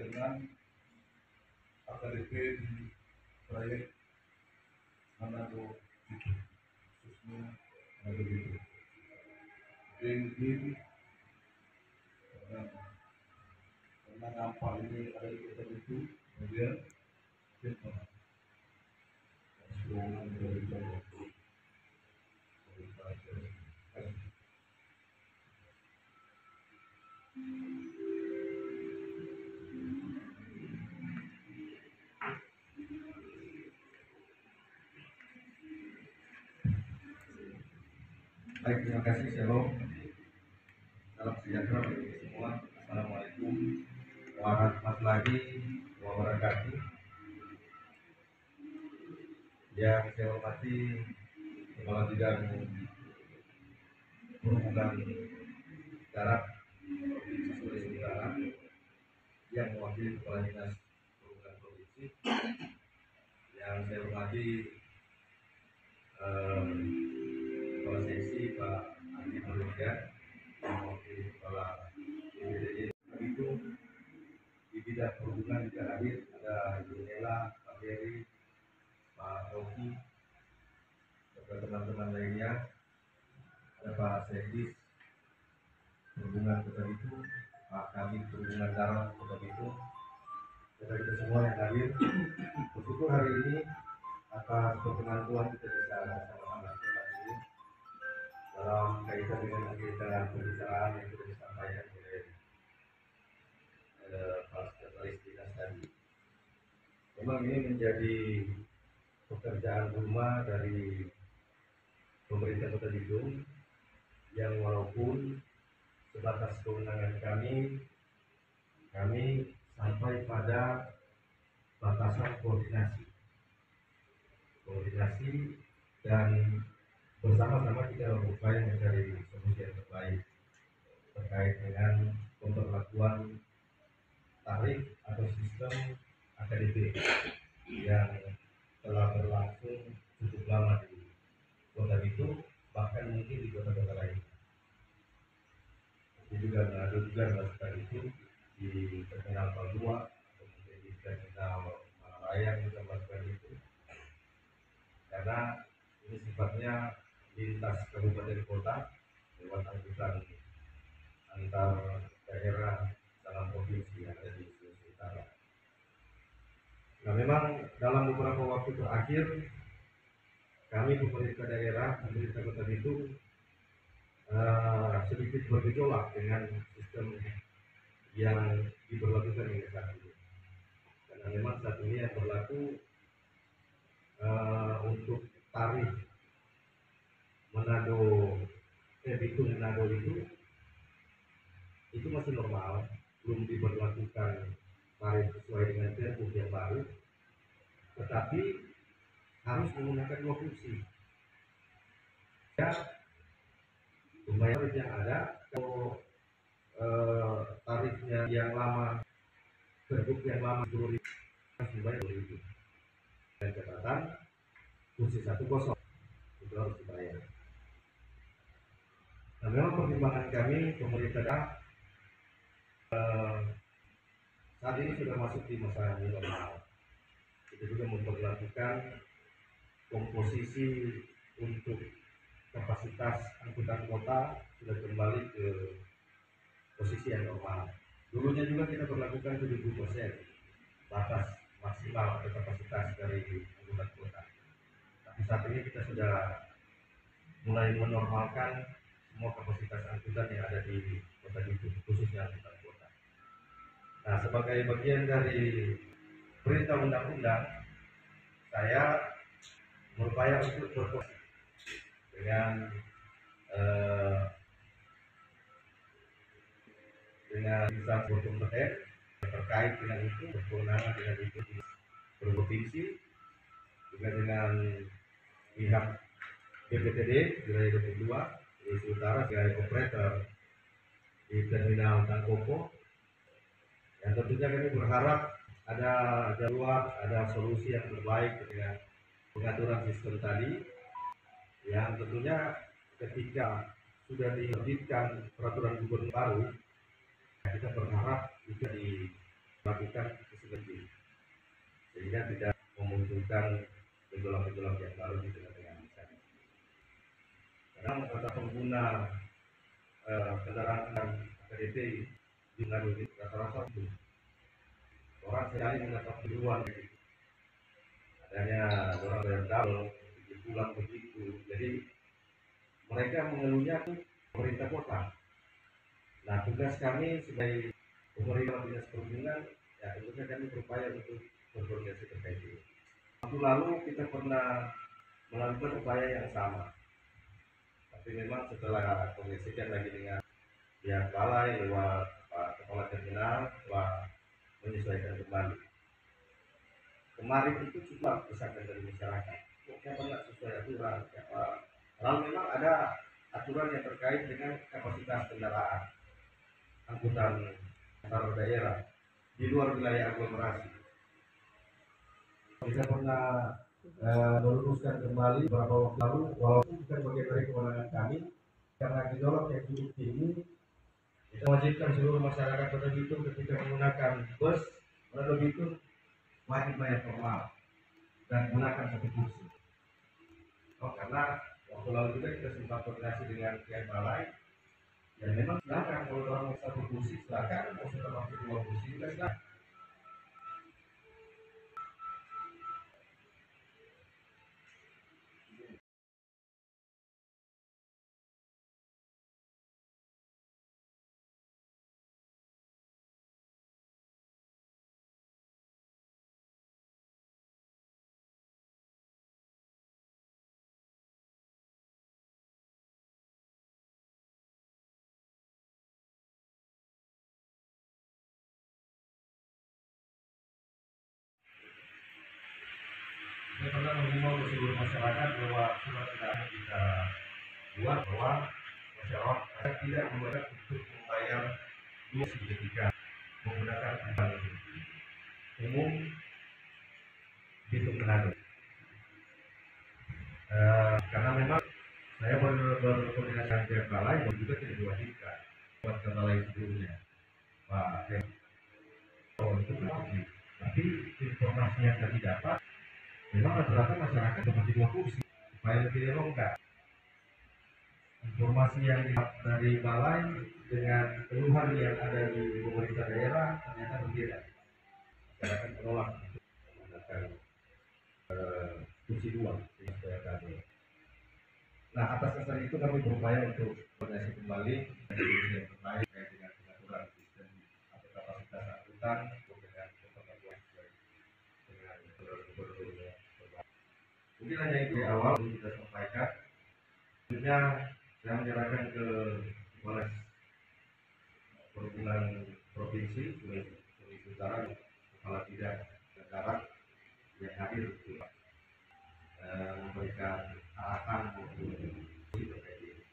dengan AKDP di proyek Manado itu, khususnya Manado itu. Mungkin karena nampak ini ada di kota itu, kemudian kita seruangan dari Jawa. Baik, terima kasih. Shalom. Salam sejahtera bagi kita semua. Assalamualaikum warahmatullahi wabarakatuh. Yang saya hormati Kepala Bidang Perhubungan Darat Provinsi Sulawesi Utara, yang mewakili Kepala Dinas Perhubungan Provinsi. Yang saya hormati Kepala Seksi Pak Andi Maluka, yang mewakili Kepala BPTD. Itu di bidang perhubungan juga hadir, ada Ibu Nela, Pak Heri, Pak Rocky, serta teman-teman lainnya. Ada Pak Sekdis Perhubungan Kota Bitu, Pak Kabid Perhubungan Darat Kota Bitu, dan kita semua yang hadir. Bersyukur hari ini atas perkenan Tuhan kita bisa bersama-sama ini dalam kaitan dengan agenda pembicaraan yang sudah disampaikan oleh Pak Sekretaris Dinas tadi. Memang ini menjadi pekerjaan rumah dari pemerintah Kota Bitung, yang walaupun sebatas kewenangan kami sampai pada batasan koordinasi dan bersama-sama kita berupaya mencari solusi yang terbaik terkait dengan pemberlakuan tarif atau sistem AKDP yang telah berlangsung cukup lama di Kota Bitung, bahkan mungkin di kota-kota lain. Ini juga ada melakukan itu di Terminal Palua, kemudian di Terminal Malaraya juga melakukan itu, karena ini sifatnya lintas kabupaten kota lewat angkutan antar daerah dalam provinsi yang ada di Sulawesi Utara. Nah, memang dalam beberapa waktu terakhir kami pemerintah daerah, pemerintah Kota Bitung sedikit bergejolak dengan sistem yang diberlakukan hingga saat ini. Karena memang saat ini yang berlaku untuk tarif Bitung Manado itu masih normal, belum diberlakukan tarif sesuai dengan pergub yang baru, tetapi harus menggunakan dua fungsi. Ya, lumayan yang ada, kalau tarifnya yang lama, pergub yang lama 10.000, dibayar 10.000. Dan catatan fungsi 1 kosong itu harus dibayar. Nah, memang pertimbangan kami pemerintah saat ini sudah masuk di masa new normal. Kita juga memperlakukan komposisi untuk kapasitas angkutan kota sudah kembali ke posisi yang normal. Dulunya juga kita berlakukan 70% batas maksimal atau kapasitas dari angkutan kota. Tapi saat ini kita sudah mulai menormalkan semua kapasitas angkutan yang ada di Kota Bitung, khususnya angkutan kota. Nah, sebagai bagian dari perintah undang-undang, saya berupaya untuk berkoordinasi dengan instansi pemerintah terkait dengan itu, berkewenangan dengan itu di provinsi, juga dengan pihak BPTD wilayah 22 Sulawesi Utara sebagai operator di Terminal Tangkopo, yang tentunya kami berharap ada jalan, ada solusi yang terbaik dengan pengaturan sistem tadi, yang tentunya ketika sudah diterbitkan peraturan gubernur baru, kita berharap bisa melakukan seperti sehingga tidak memunculkan gejolak-gejolak yang baru di tengah-tengah masyarakat. Karena kata pengguna kendaraan APDP di Manado ini rata-rata itu orang sekali mendapat duluan adanya orang bayar double pulang begitu, jadi mereka mengeluhnya tuh pemerintah kota. Nah, tugas kami sebagai pemerintah dinas perhubungan, ya tentunya kami berupaya untuk berkoordinasi terkait ini. Waktu lalu kita pernah melakukan upaya yang sama, tapi memang setelah komunikasikan lagi dengan pihak balai lewat Pak Kepala Terminal telah menyesuaikan kembali. Kemarin itu juga desakan dari masyarakat, kok pernah sesuai aturan, lalu memang ada aturan yang terkait dengan kapasitas kendaraan angkutan antar daerah di luar wilayah aglomerasi. Kita pernah meluruskan kembali beberapa waktu lalu, walaupun bukan bagian dari kewenangan kami, karena gejolak yang cukup tinggi, kita wajibkan seluruh masyarakat Kota Bitung ketika menggunakan bus Kota Bitung wajib bayar formal dan gunakan satu kursi. Karena waktu lalu juga kita sempat koordinasi dengan pihak balai, dan memang silakan kalau orang mau satu kursi silakan, mau sudah pakai dua kursi juga silakan. Saya pernah mengimbau ke seluruh masyarakat bahwa surat edaran kita buat bahwa masyarakat tidak membayar untuk membayar dua ketika menggunakan angkutan umum di Manado. Karena memang saya berkoordinasi dengan pihak balai dan juga tidak diwajibkan buat ke balai sebelumnya, Pak. Itu wajib. Tapi informasi yang kami dapat, memang rata-rata masyarakat seperti dua kursi supaya lebih longgar. Informasi yang didapat dari balai dengan keluhan yang ada di pemerintah daerah ternyata berbeda. Masyarakat menolak untuk menggunakan kursi dua supaya kami. Nah, atas dasar itu kami berupaya untuk koordinasi kembali yang terkait dengan pengaturan sistem atau kapasitas angkutan dengan ketentuan dengan gubernurnya. Mungkin hanya itu awal kita sampaikan. Selanjutnya saya menyerahkan ke Kepala Perhubungan Provinsi Sulawesi Utara, Kepala Bidang Darat yang hadir untuk memberikan arahan maupun terkait ini.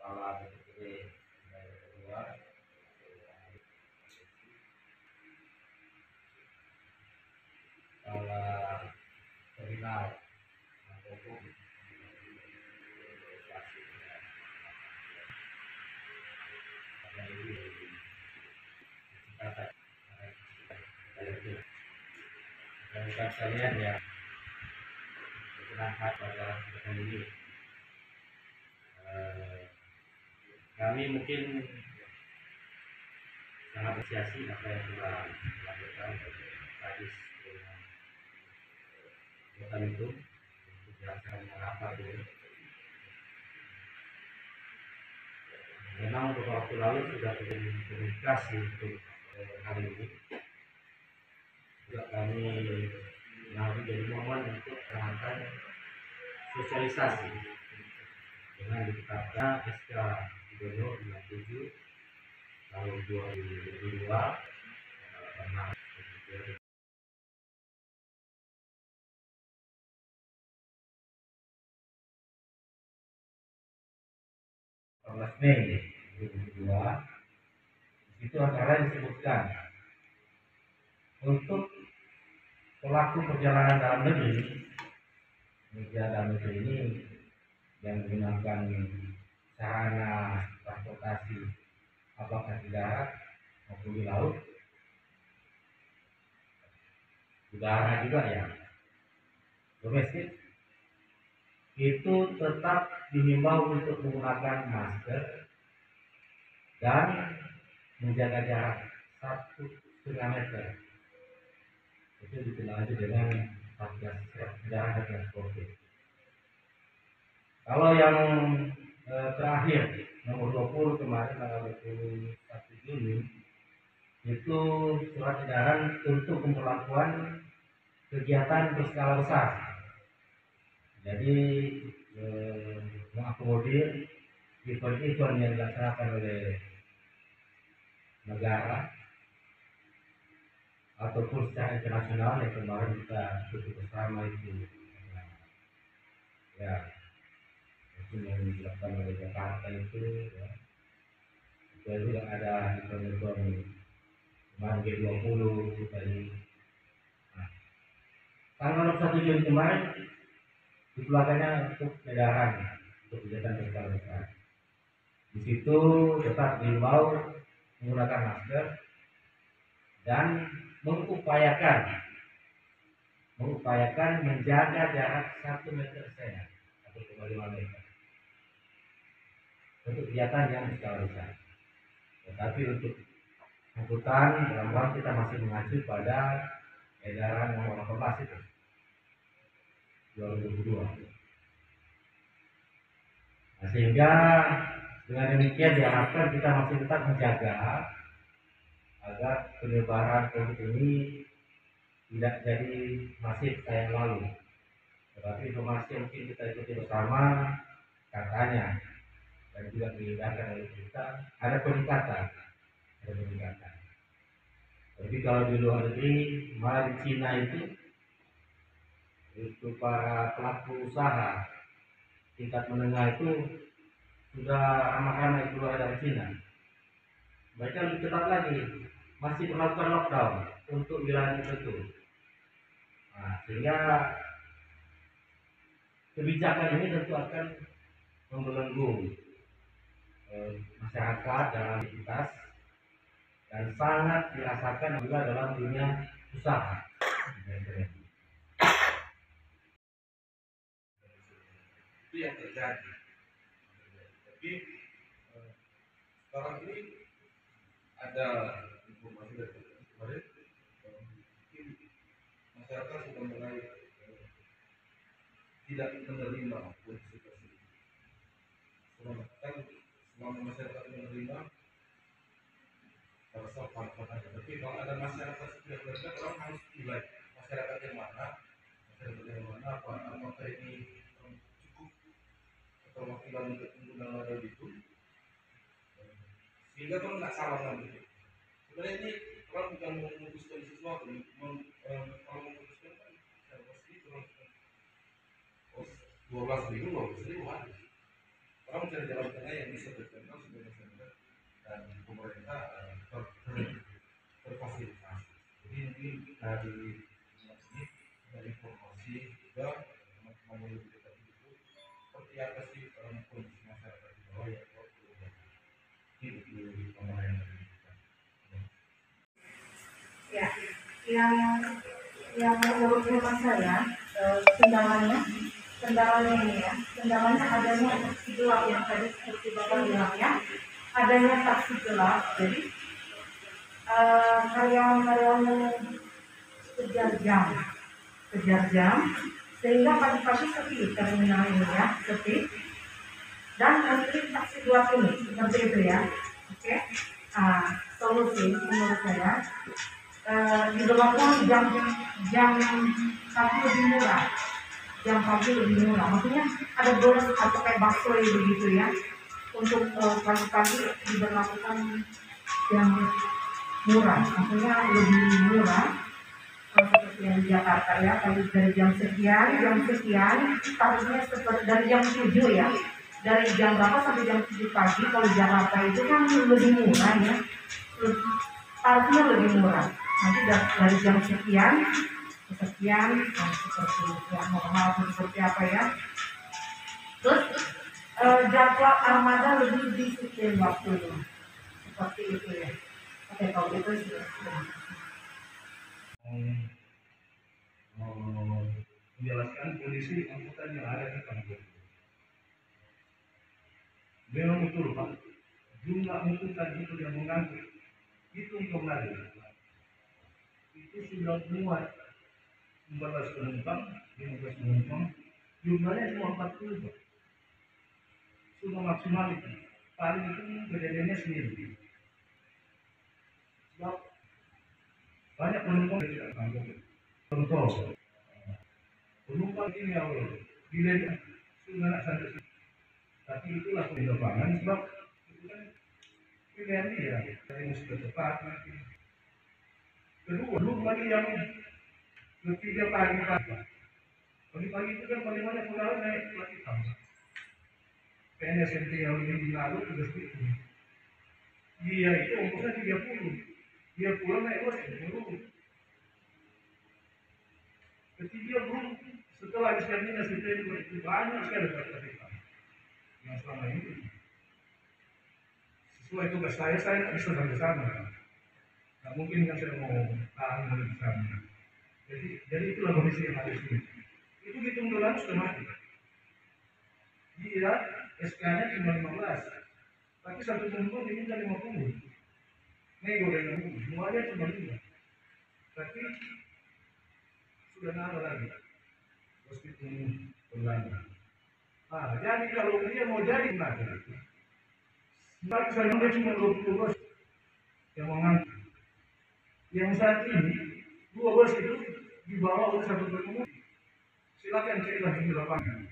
Kepala BPD daerah kedua, Kepala Terminal maupun rekan sekalian yang berangkat pada kesempatan ini, kami mungkin sangat apresiasi apa yang telah dilakukan oleh Kadis Kota Bitung untuk dilaksanakan rapat ini. Memang beberapa waktu lalu sudah komunikasi untuk hal ini. Juga kami menjadi momen untuk melakukan sosialisasi dengan ditetapkan SK Gubernur 97 tahun 2022 tentang 14 Mei 2022. Itu antara disebutkan Untuk pelaku perjalanan dalam negeri, dalam negeri ini yang menggunakan sarana transportasi apakah di darat maupun di laut, udara juga ya, domestik, itu tetap dihimbau untuk menggunakan masker dan menjaga jarak 1,5 meter. Itu dikenal dengan Satgas jarak Satgas COVID. Kalau yang terakhir nomor 20 kemarin tanggal 21 Juni itu surat edaran untuk pemberlakuan kegiatan berskala besar. Jadi mengakomodir event-event yang dilaksanakan oleh negara ataupun secara internasional yang kemarin kita ikuti bersama itu ya, itu yang dilakukan oleh Jakarta itu ya. Itu yang ada event-event kemarin G20 tadi. Nah, tanggal 1 Juni kemarin dikeluarkannya untuk edaran untuk kegiatan berskala besar. Di situ tetap diimbau menggunakan masker dan mengupayakan menjaga jarak 1 meter setengah atau 5 meter untuk kegiatan yang berskala besar. Tetapi untuk angkutan dalam kita masih mengacu pada edaran nomor 18 itu 2022. Nah, sehingga dengan demikian diharapkan kita masih tetap menjaga agar penyebaran COVID ini tidak jadi masif kayak lalu. Tetapi informasi yang mungkin kita ikuti bersama katanya dan juga dihindarkan oleh kita ada peningkatan. Tapi kalau di luar negeri, malah di Cina itu para pelaku usaha tingkat menengah itu sudah ramah-ramah keluar dari Cina. Mereka lebih ketat lagi, masih melakukan lockdown untuk wilayah tertentu. Nah, sehingga kebijakan ini tentu akan membelenggu masyarakat dalam aktivitas dan sangat dirasakan juga dalam dunia usaha. Itu yang terjadi. Tapi sekarang ini ada informasi dari kemarin mungkin masyarakat sudah mulai tidak menerima kondisi tersebut. Selama masyarakat menerima rasa apa aja. Tapi kalau ada masyarakat sudah berbeda, orang harus pilih masyarakat yang mana, apakah ini cukup keterwakilan untuk menggunakan modal itu, sehingga kalau nggak salah nanti. Sebenarnya ini orang bukan memutuskan sesuatu, kalau memutuskan kan pasti orang 12.000 habis. Orang mencari jalan tengah yang bisa berkenal sebagai masyarakat dan pemerintah terfasilitasi. Jadi ini dari ini dari informasi juga teman-teman lebih dekat itu seperti apa sih kondisi masyarakat di bawah yang di pemerintah. Ya, yang menurut hemat saya kendalanya ini ya, kendalanya adanya taksi gelap yang tadi seperti Bapak bilang ya, adanya taksi gelap. Jadi karyawan-karyawan kejar jam sehingga pagi-pagi sepi terminal ini ya, sepi dan antri taksi gelap ini seperti itu ya. Oke. Solusi menurut saya diberlakukan jam pagi lebih murah. Jam pagi lebih murah, maksudnya ada bonus atau kayak busway begitu ya. Untuk pagi-pagi diberlakukan jam murah, maksudnya lebih murah seperti yang di Jakarta ya. Kalau dari jam sekian tarifnya seperti dari jam 7 ya. Dari jam berapa sampai jam 7 pagi. Kalau Jakarta itu kan lebih murah ya, tarifnya lebih murah. Nanti dari jam sekian ke sekian, seperti ya normal seperti apa ya. Terus jadwal armada lebih disiplin waktunya, seperti itu ya. Oke, kalau itu sudah. Menjelaskan kondisi angkutan yang ada di kampung. Memang betul Pak, jumlah angkutan itu yang mengangkut hitung kembali itu sudah muat 14 penumpang, 15 penumpang, jumlahnya cuma 40 Pak. Sudah maksimal itu. Paling itu kejadiannya sendiri. Sebab banyak penumpang yang tidak kampung. Contoh, penumpang ini awal dilihat sudah nak sampai sini. Tapi itulah penerbangan sebab itu kan pilihan dia. Dari mesti tepat nanti. Kedua, belum lagi yang ketiga pagi-pagi. Pagi-pagi itu kan paling banyak pegawai naik plat hitam. PNS yang tinggal di lalu sudah segitu. Dia itu ongkosnya 30. Dia pulang naik bus 10. Ketiga belum setelah examinasi nasi itu banyak sekali plat hitam yang selama ini sesuai tugas saya tidak bisa sampai sana. Nah, mungkin yang saya mau tahan lebih sana. Jadi itulah kondisi yang ada di sini. Itu hitung dolar sudah mati. Dia SK-nya cuma 15, tapi satu penumpang diminta 50. Nego dengan semuanya cuma 5. Tapi sudah nambah lagi. Meskipun berlanda. Nah, jadi kalau dia mau jadi nanti, sebab saya dia cuma 20 bos yang mengangkut. Yang saat ini 2 bos itu dibawa oleh satu pengemudi. Silakan cek lagi di lapangan.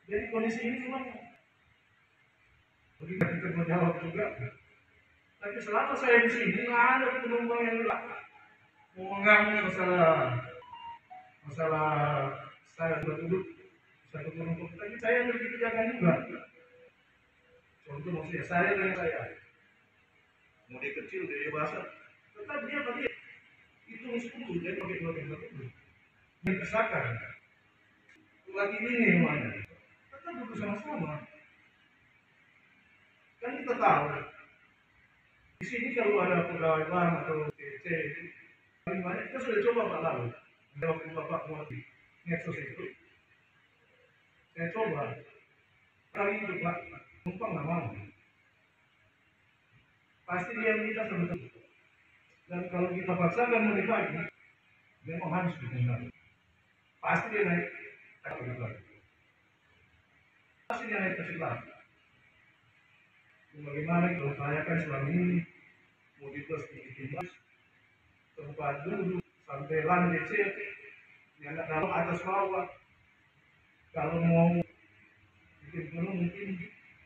Jadi kondisi ini memang begitu kita menjawab juga. Tapi selama saya di sini nggak ada penumpang yang mau mengganggu masalah saya duduk satu penumpang. Tapi saya lebih kejagaan juga. Contoh maksudnya saya dengan saya mau dia kecil dia dewasa, tetap dia pakai itu 10 dia pakai 20. Dikesahkan. Lagi ini namanya. Tetap duduk sama-sama. Kan kita tahu. Di sini kalau ada pegawai bank atau TC, paling banyak kita sudah coba Pak lalu. Waktu Bapak mau di medsos itu, saya coba. Kali itu Pak, numpang nggak mau. Pasti dia minta sebetulnya. Dan kalau kita paksakan mau dibagi, memang harus ditinggal. Pasti dia naik. Pasti dia naik ke sebelah. Bagaimana kalau saya kan selama ini mau dites di bus tempat duduk sampai landai DC yang nggak tahu atas bawah. Kalau mau bikin penuh mungkin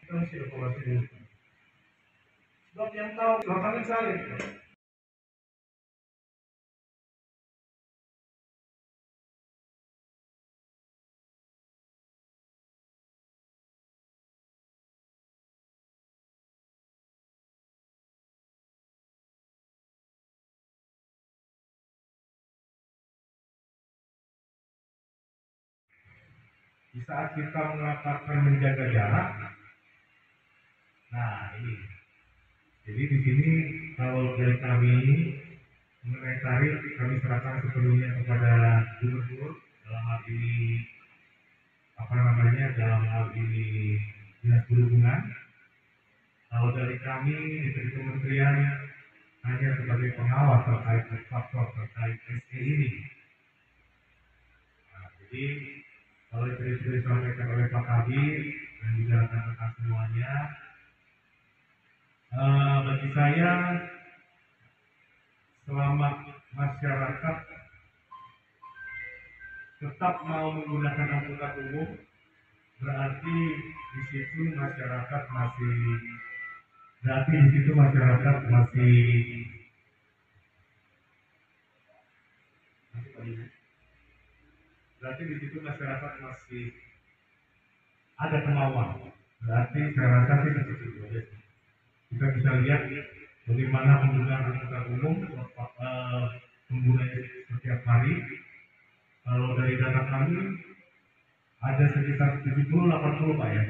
kita mesti evaluasi dulu. Sebab yang tahu lapangan saya. Di saat kita mengatakan menjaga jarak, nah ini. Jadi di sini kalau dari kami mengenai tarif kami serahkan sepenuhnya kepada gubernur dalam hal ini dalam hal ini dinas perhubungan. Kalau dari kami dari kementerian hanya sebagai pengawas terkait faktor terkait SE ini. Nah, jadi kalau itu disampaikan oleh Pak Kabir dan juga rekan-rekan semuanya, bagi saya selama masyarakat tetap mau menggunakan angkutan umum, berarti di situ masyarakat masih ada kemauan. Berarti saya rasa sih seperti itu aja. Kita bisa lihat bagaimana penggunaan angkutan umum penggunanya setiap hari. Kalau dari data kami ada sekitar 70-80 Pak ya.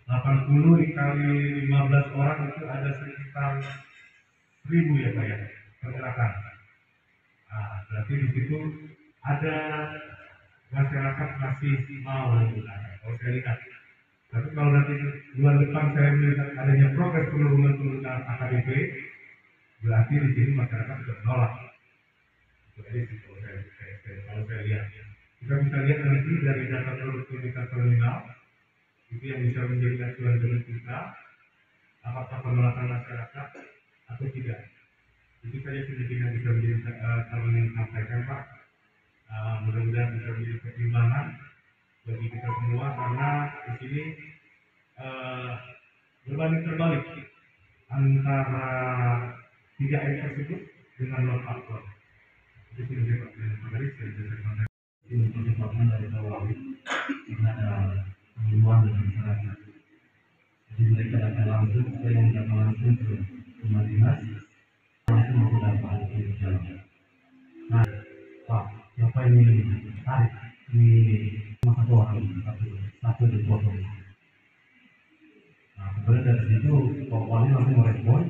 80 dikali 15 orang itu ada sekitar 1000 ya Pak ya pergerakan. Nah, berarti di situ ada masyarakat masih mau menggunakan. Kalau saya lihat, tapi kalau nanti bulan depan saya melihat adanya progres penurunan penggunaan AKDP, berarti di sini masyarakat sudah menolak. Jadi kalau saya lihat, kita bisa lihat nanti dari data produktivitas terminal itu yang bisa menjadi acuan bagi kita, apakah penolakan masyarakat atau tidak. Itu saja sedikit yang bisa menjadi kami sampaikan Pak. Mudah-mudahan bisa menjadi pertimbangan bagi kita semua, karena di sini berbanding terbalik antara 3M tersebut dengan load factor. Itu sudah Pak dari saya ini percepatan dari bawah karena ada pengumuman dari masyarakat. Jadi mereka datang langsung, saya yang datang langsung ke rumah dinas, langsung menggunakan di jalan. Nah, Pak, siapa ini tarik? Ini cuma satu orang, satu dipotong. Nah, sebenarnya dari situ Pak Wali langsung merespon,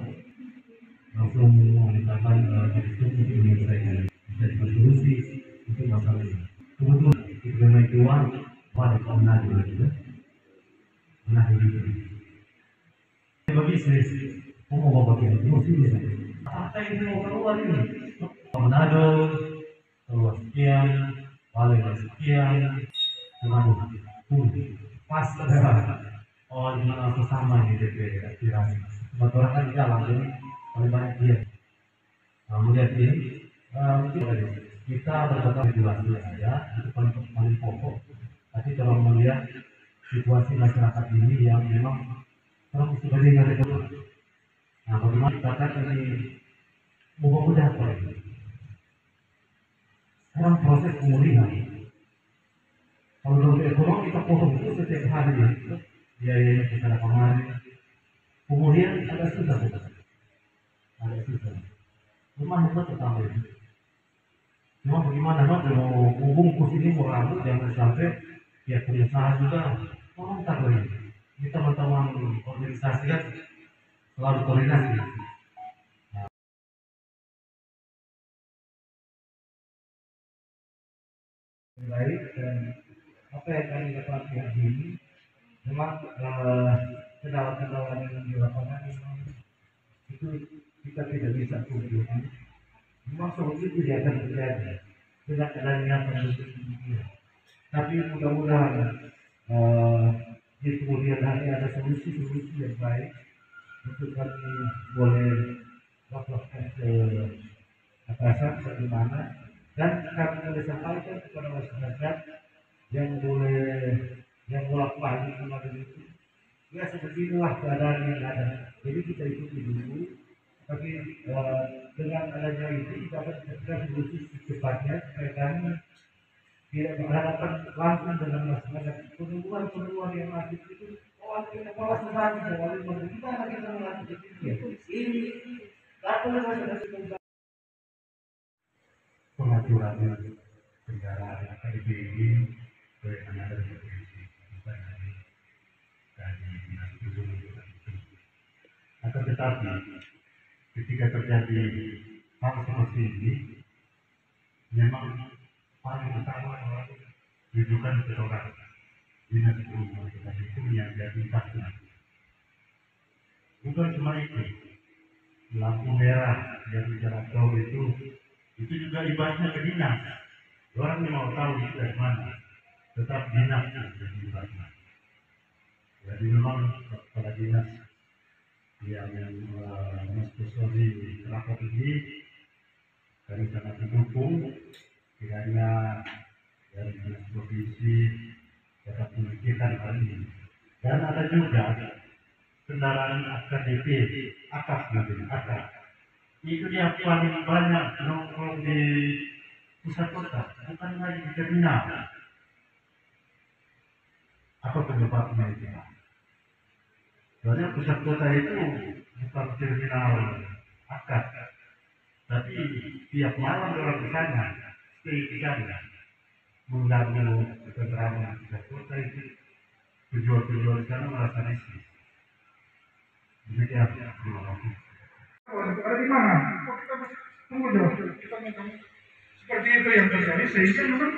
langsung mengatakan itu untuk menyelesaikan, bisa dikonsumsi untuk masalah ini. Kebetulan itu memang keluar pada tahun juga, nah ini berbisnis, mau bawa bagian itu bisnis. Apa itu mau keluar ini? Manado keluar sekian, Bali sekian, Manado pas ada dengan sesama di DP aspirasi. Motor kan di jalan jadi paling banyak dia. Kemudian ini kita berbagai regulasi saja itu paling pokok. Tapi kalau melihat situasi masyarakat ini yang memang terus sebagai negara. Nah, bagaimana kita ini mudah apa ini? Sekarang proses pemulihan. Kalau untuk ekonomi kita potong itu setiap hari ya. Biayanya secara kemarin. Pemulihan agak susah bukan? Agak susah. Rumah hebat pertama itu. Cuma bagaimana dong mau membungkus ini mau rambut jangan sampai ya pengusaha juga mau tak boleh. Ini teman-teman organisasi kan selalu koordinasi. Baik, dan apa yang kami dapat hari ini memang kendala-kendala yang di lapangan itu kita tidak bisa tunjukkan. Memang solusi tidak akan terjadi dengan adanya penduduk ini. Tapi mudah-mudahan di kemudian hari ada solusi-solusi yang baik untuk kami boleh laporkan ke atasan bagaimana, dan kami boleh sampaikan kepada masyarakat yang bolak-balik kemarin itu. Ya seperti inilah keadaan yang ada. Jadi kita ikuti dulu. Tapi dengan adanya itu kita akan segera solusi secepatnya supaya kami tidak berhadapan langsung dengan masyarakat. Penemuan yang masih itu, kita bawa sesat, kita lagi melakukan ini. Lalu masyarakat pengaturan kendaraan AKDP ini sesuai dengan dari provinsi, bukan dari dinas perhubungan. Akan tetapi ketika terjadi hal seperti ini, memang paling utama adalah rujukan ke orang dinas perhubungan itu yang jadi saksi. Bukan cuma itu, lampu merah yang di jalan tol itu juga ibaratnya ke dinas. Orang yang mau tahu itu dari mana, tetap dinas yang ibaratnya. Jadi memang kepala dinas yang Mas Kusodi rapat ini kami sangat mendukung kiranya dari dinas provinsi dapat memikirkan hal ini. Dan ada juga kendaraan AKDP, akap. Itu dia paling banyak nongkrong di pusat kota, bukan lagi di terminal. Apa penyebabnya itu? Soalnya pusat kota itu bukan terminal akad. Tapi tiap malam orang ke sana, stay di sana, mengganggu ketentraman kita kota itu. Tujuan di sana merasa risih. Demikian, terima kasih. Ada di mana? Kok kita masih tunggu jawab? Kita mau seperti itu yang terjadi sehingga memang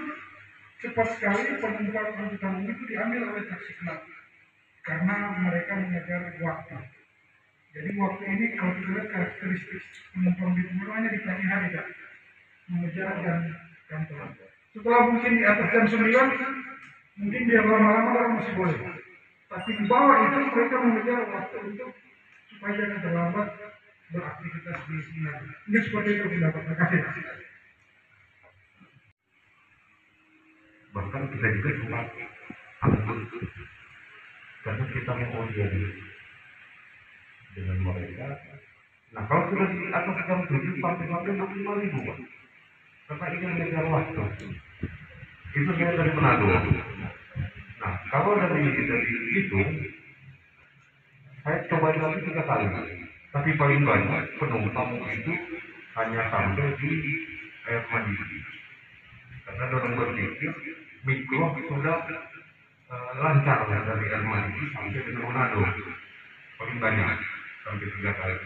cepat sekali penumpang angkutan umum itu diambil oleh taksi gelap karena mereka mengejar waktu. Jadi waktu ini kalau kita lihat karakteristik penumpang di Timur hanya di pagi hari kan, mengejar jam kantor. Setelah mungkin di atas jam 9, mungkin dia lama-lama orang masih boleh. Tapi di bawah itu mereka mengejar waktu untuk supaya jangan terlambat beraktivitas di sini. Ini seperti itu pendapat. Terima kasih. Bahkan kita juga cuma angkut karena kita mau ujian dengan mereka. Nah kalau sudah di atas jam 7 sampai 25.000 Pak, karena ini mengejar waktu. Itu saya dari Manado. Nah kalau dari itu saya coba lagi 3 kali, tapi paling banyak penumpang itu hanya sampai di Air Mandiri. Karena dorong berpikir mikro sudah lancar dari Air Mandiri sampai ke Manado, paling banyak sampai 3 kali.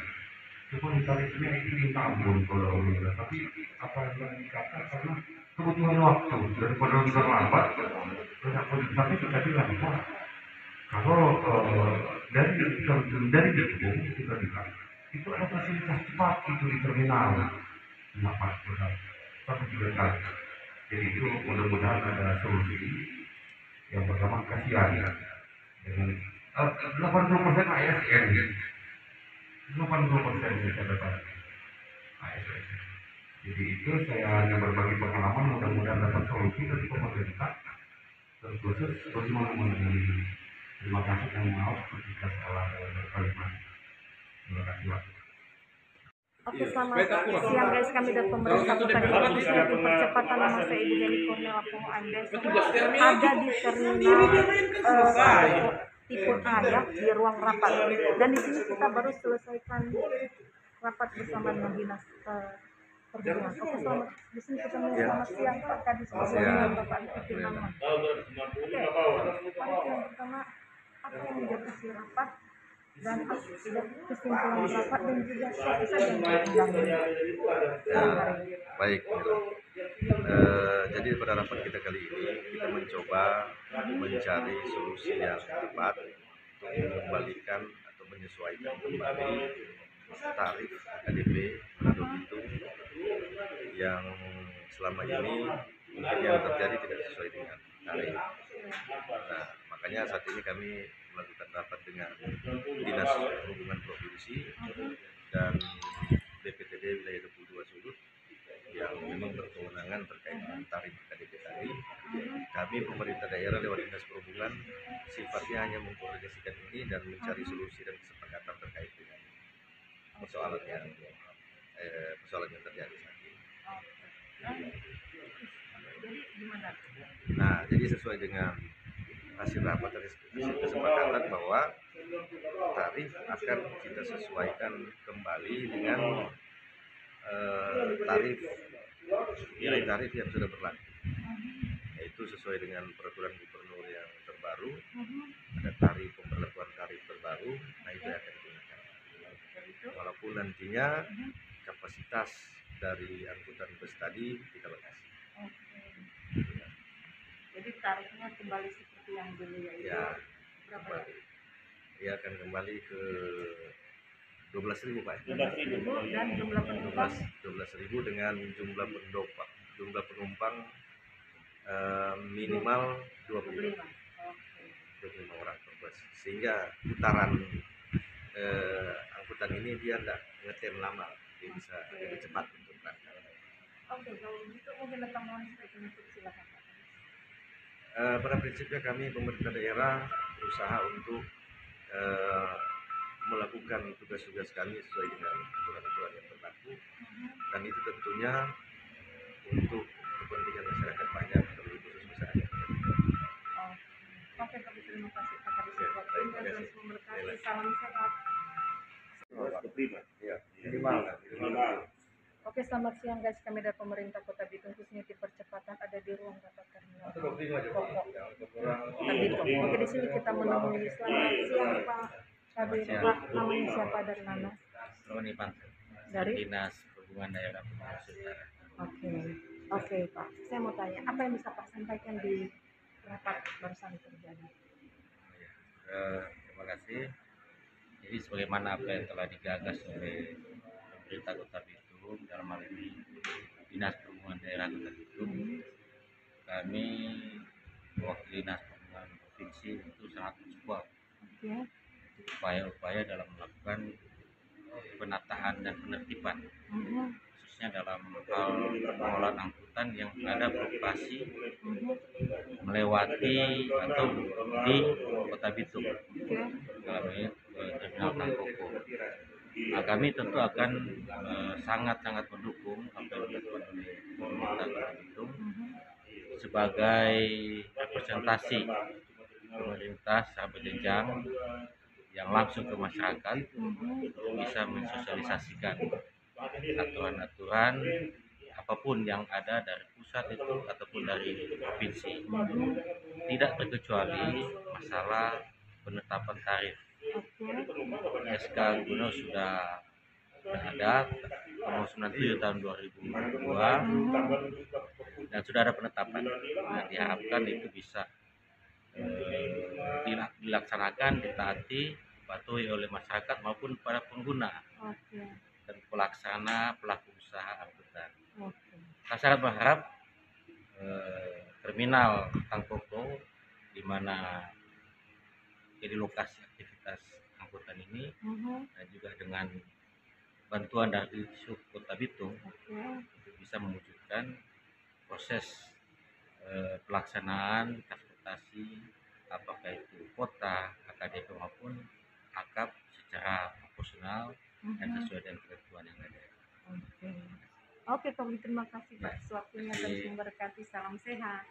Cuma ditaliknya itu minta ampun kalau orang, tapi apa yang dikatakan karena kebutuhan waktu daripada terlambat, tapi kita bilang kalau dari Jepang kita lihat itu ada fasilitas cepat itu di terminal, dapat satu juga kali. Jadi itu mudah-mudahan ada solusi. Yang pertama kasihan dengan 80% ASN, 80% bisa dapat ASN. Jadi itu saya hanya berbagi pengalaman, mudah-mudahan dapat solusi dari pemerintah terkhusus bagaimana menangani ini. Terima kasih dan maaf ketika salah berkalimat. Terima kasih. Oke, selamat siang guys. Kami dari pemerintah Kota Depok di sini tim percepatan, nama saya Ibu Deni Cornel Lampung Andes, ada di terminal tipe A ya, di ruang rapat. Dan di sini kita baru selesaikan rapat bersama dengan dinas perhubungan. Oke, selamat. Di sini kita selamat siang Pak Kadis dengan Bapak Arifin Ahmad. Oke, yang pertama apa yang menjadi isi rapat dan kesimpulan rapat dan juga siapa saja yang diundang. Baik, jadi pada rapat kita kali ini kita mencoba mencari solusi yang tepat untuk mengembalikan atau menyesuaikan kembali tarif AKDP Manado Bitung yang selama ini mungkin yang terjadi tidak sesuai dengan tarif. Nah, makanya saat ini kami melakukan rapat dengan Dinas Perhubungan Provinsi dan BPTD Wilayah 22 Sulut yang memang berkewenangan terkait dengan tarif AKDP tadi. Kami pemerintah daerah lewat Dinas Perhubungan sifatnya hanya mengkoordinasikan ini dan mencari solusi dan kesepakatan terkait dengan persoalan yang terjadi saat ini. Nah, jadi sesuai dengan hasil rapat dari kesepakatan bahwa tarif akan kita sesuaikan kembali dengan nilai tarif yang sudah berlaku, yaitu sesuai dengan peraturan gubernur yang terbaru, ada tarif pemberlakuan tarif terbaru, nah itu akan digunakan. Walaupun nantinya kapasitas dari angkutan bus tadi kita batasi. Jadi tarifnya kembali seperti yang dulu ya? Berapa ya? Dia akan kembali ke 12.000 Pak. 12.000 dan jumlah penumpang 12.000 dengan jumlah penumpang minimal 25 orang per bus. Sehingga putaran angkutan ini dia tidak ngetem lama, dia bisa lebih cepat untuk berangkat. Oke, kalau begitu mungkin datang seperti itu, silakan Pak. Pada prinsipnya kami pemerintah daerah berusaha untuk melakukan tugas-tugas kami sesuai dengan aturan-aturan yang berlaku, dan itu tentunya untuk kepentingan masyarakat banyak, terlebih khusus masyarakat. Oke, terima kasih Pak Kadis. Salam sehat. Iya, minimal. Oke, selamat siang guys. Kami dari pemerintah Kota Bitung khususnya tim percepatan ada di ruang rapat terminal pokok Kota Bitung. Oke, di sini kita menemui selamat siang Pak Kabir. Pak, namanya siapa dari mana? Roni Pak, Dari? Dinas Perhubungan Daerah Bengkulu Utara. Oke, oke Pak. Saya mau tanya, apa yang bisa Pak sampaikan di rapat barusan terjadi? Terima kasih. Jadi sebagaimana apa yang telah digagas oleh pemerintah Kota Bitung, dalam hal ini Dinas Perhubungan Daerah Kota Bitung, kami mewakili Dinas Perhubungan Provinsi itu sangat mensupport Oke, upaya-upaya dalam melakukan penataan dan penertiban, khususnya dalam hal pengelolaan angkutan yang ada beroperasi melewati atau di Kota Bitung, dalam ini terminal Tangkoko. Nah, kami tentu akan sangat-sangat mendukung apa yang dilakukan oleh pemerintah Kota Bitung sebagai representasi pemerintah secara berjenjang yang langsung ke masyarakat untuk bisa mensosialisasikan aturan-aturan apapun yang ada dari pusat itu ataupun dari provinsi, tidak terkecuali masalah penetapan tarif. SK Gubernur sudah ada nomor 97 tahun 2002 dan sudah ada penetapan. Nah, diharapkan itu bisa dilaksanakan, ditaati, dipatuhi oleh masyarakat maupun para pengguna dan pelaksana pelaku usaha angkutan. Saya sangat berharap terminal Tangkoko di mana jadi lokasi aktivitas angkutan ini dan juga dengan bantuan dari Sub Kota Bitung untuk bisa mewujudkan proses pelaksanaan transportasi apakah itu kota, AKDP maupun akap secara proporsional dan sesuai dengan ketentuan yang ada. Oke, Tommy, terima kasih Pak sewaktunya dan memberkati. Salam sehat.